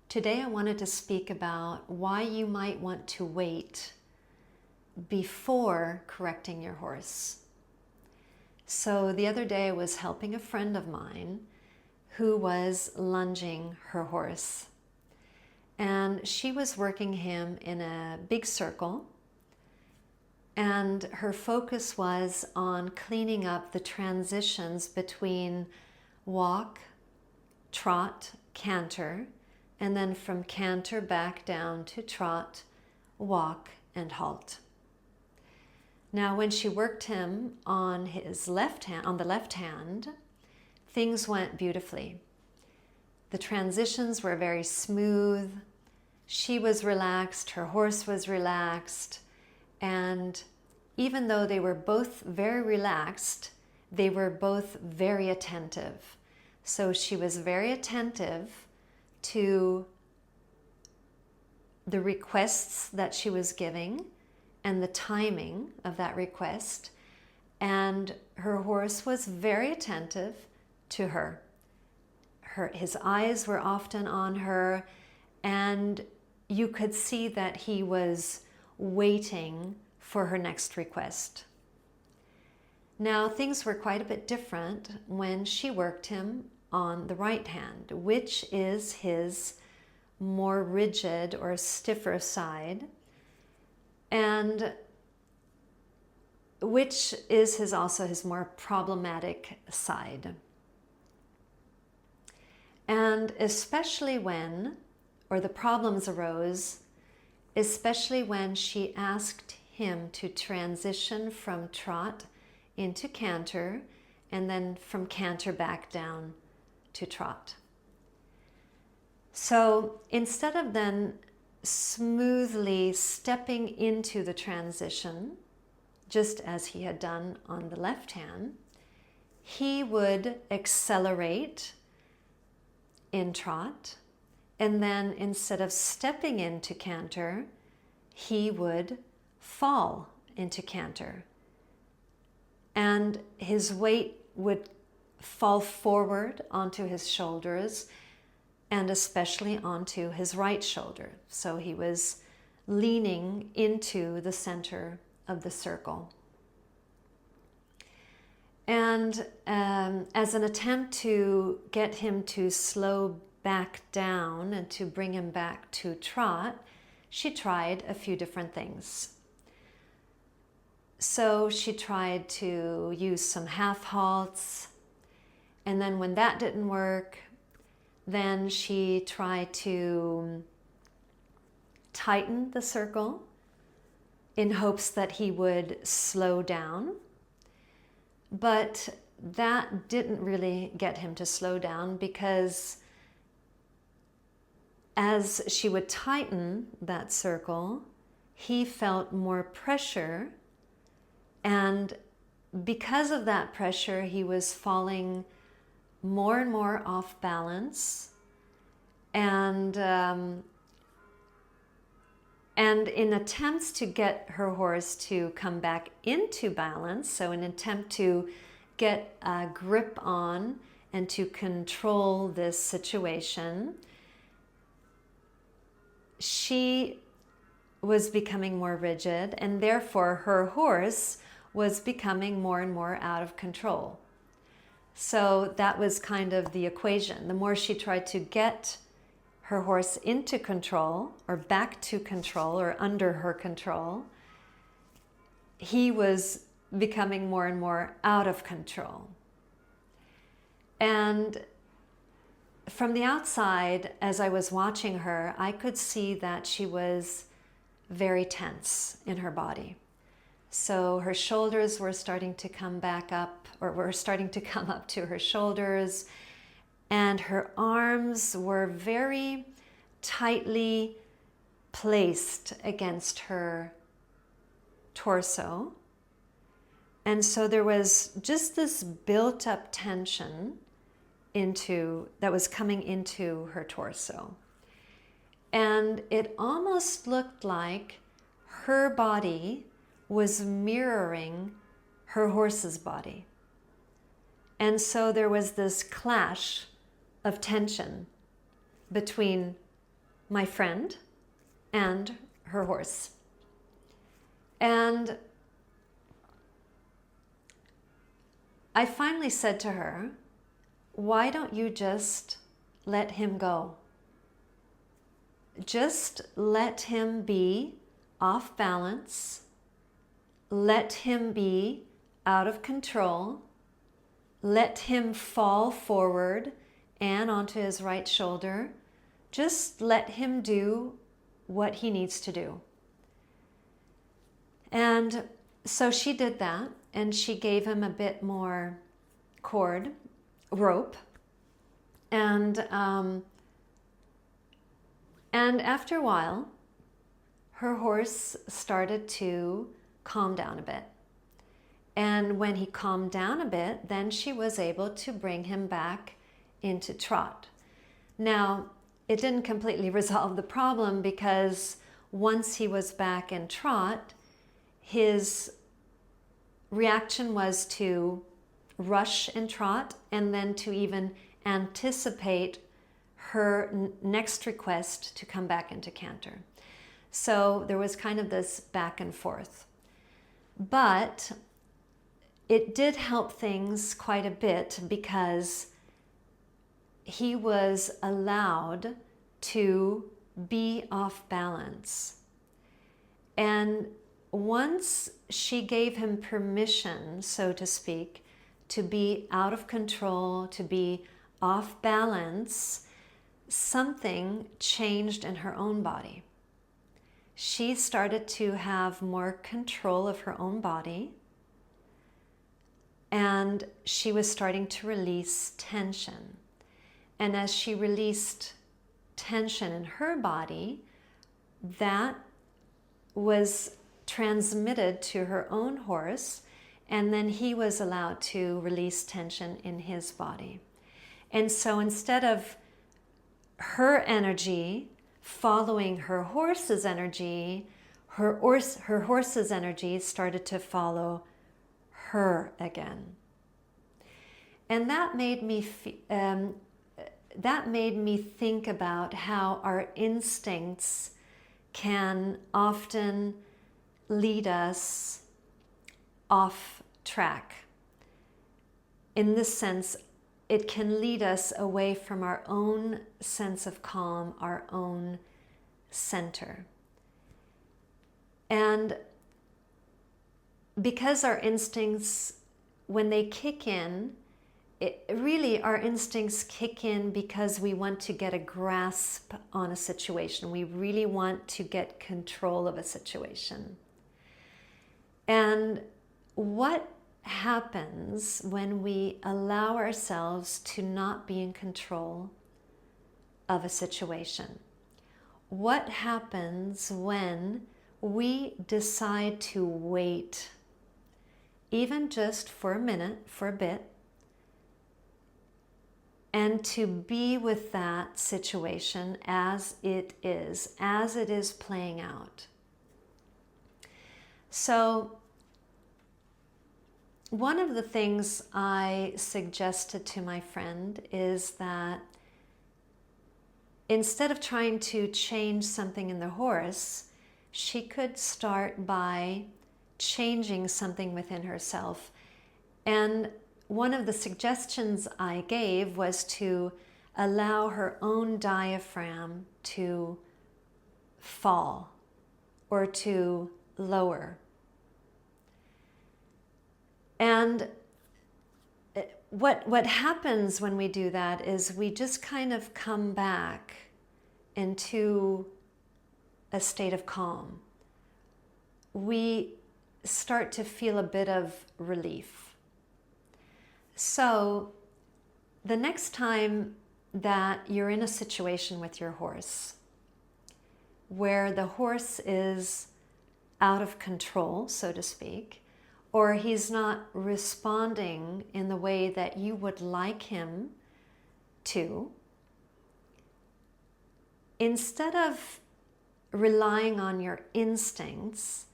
Today I wanted to speak about why you might want to wait before correcting your horse. So the other day I was helping a friend of mine who was lunging her horse. And she was working him in a big circle, and her focus was on cleaning up the transitions between walk, trot, canter, and then from canter back down to trot, walk, and halt. Now, when she worked him on his left hand, on the left hand, things went beautifully. The transitions were very smooth. She was relaxed, her horse was relaxed, and even though they were both very relaxed, they were both very attentive. So she was very attentive to the requests that she was giving and the timing of that request, and her horse was very attentive to her. His eyes were often on her, and you could see that he was waiting for her next request. Now, things were quite a bit different when she worked him on the right hand, which is his more rigid or stiffer side, and which is also his more problematic side. And especially when, or the problems arose, especially when she asked him to transition from trot into canter and then from canter back down to trot. So instead of then smoothly stepping into the transition, just as he had done on the left hand, he would accelerate in trot, and then instead of stepping into canter, he would fall into canter. And his weight would fall forward onto his shoulders, and especially onto his right shoulder. So he was leaning into the center of the circle. And as an attempt to get him to slow back down and to bring him back to trot, she tried a few different things. So she tried to use some half halts, and then when that didn't work, then she tried to tighten the circle in hopes that he would slow down. But that didn't really get him to slow down, because as she would tighten that circle, he felt more pressure, and because of that pressure, he was falling more and more off balance, and in attempts to get her horse to come back into balance, so in an attempt to get a grip on and to control this situation, she was becoming more rigid, and therefore her horse was becoming more and more out of control. So that was kind of the equation. The more she tried to get her horse into control, or back to control, or under her control, he was becoming more and more out of control. And from the outside, as I was watching her, I could see that she was very tense in her body. So her shoulders were starting to come back up, or were starting to come up to her shoulders, and her arms were very tightly placed against her torso. And so there was just this built-up tension that was coming into her torso. And it almost looked like her body was mirroring her horse's body. And so there was this clash of tension between my friend and her horse. And I finally said to her, why don't you just let him go? Just let him be off balance. Let him be out of control. Let him fall forward and onto his right shoulder. Just let him do what he needs to do. And so she did that, and she gave him a bit more rope. And after a while, her horse started to calm down a bit. And when he calmed down a bit, then she was able to bring him back into trot. Now, it didn't completely resolve the problem, because once he was back in trot, his reaction was to rush and trot, and then to even anticipate her next request to come back into canter. So there was kind of this back and forth. But it did help things quite a bit, because he was allowed to be off balance. And once she gave him permission, so to speak, to be out of control, to be off balance, something changed in her own body. She started to have more control of her own body, and she was starting to release tension. And as she released tension in her body, that was transmitted to her own horse, and then he was allowed to release tension in his body. And so instead of her energy following her horse's energy, her horse's energy started to follow her again. And that made me think about how our instincts can often lead us off track. In this sense, it can lead us away from our own sense of calm, our own center. And because our instincts, when they kick in, our instincts kick in because we want to get a grasp on a situation. We really want to get control of a situation. And what happens when we allow ourselves to not be in control of a situation? What happens when we decide to wait, even just for a minute, for a bit, and to be with that situation as it is playing out? So one of the things I suggested to my friend is that instead of trying to change something in the horse, she could start by changing something within herself. And one of the suggestions I gave was to allow her own diaphragm to fall or to lower. And what happens when we do that is we just kind of come back into a state of calm. We start to feel a bit of relief. So the next time that you're in a situation with your horse where the horse is out of control, so to speak, or he's not responding in the way that you would like him to, instead of relying on your instincts,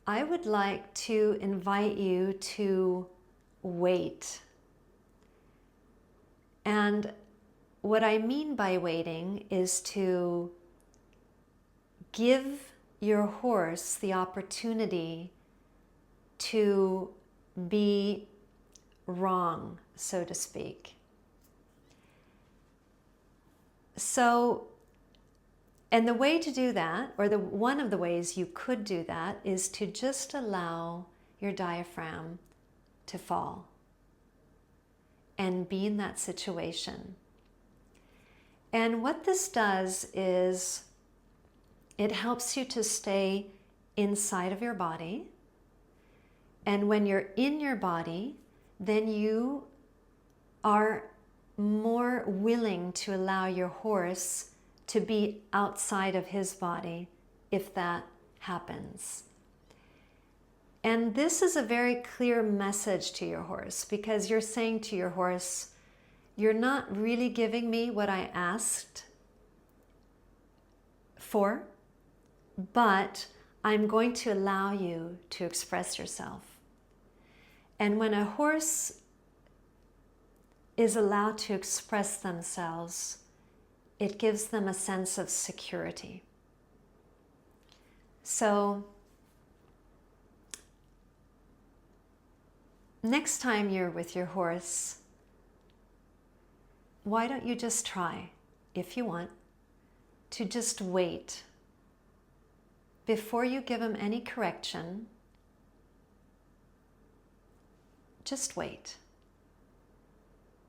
I would like to invite you to wait. And what I mean by waiting is to give your horse the opportunity to be wrong, so to speak. So, and the way to do that, or one of the ways you could do that, is to just allow your diaphragm to fall and be in that situation. And what this does is it helps you to stay inside of your body. And when you're in your body, then you are more willing to allow your horse to be outside of his body if that happens. And this is a very clear message to your horse, because you're saying to your horse, you're not really giving me what I asked for, but I'm going to allow you to express yourself. And when a horse is allowed to express themselves, it gives them a sense of security. So next time you're with your horse, why don't you just try, if you want, to just wait. Before you give him any correction, just wait.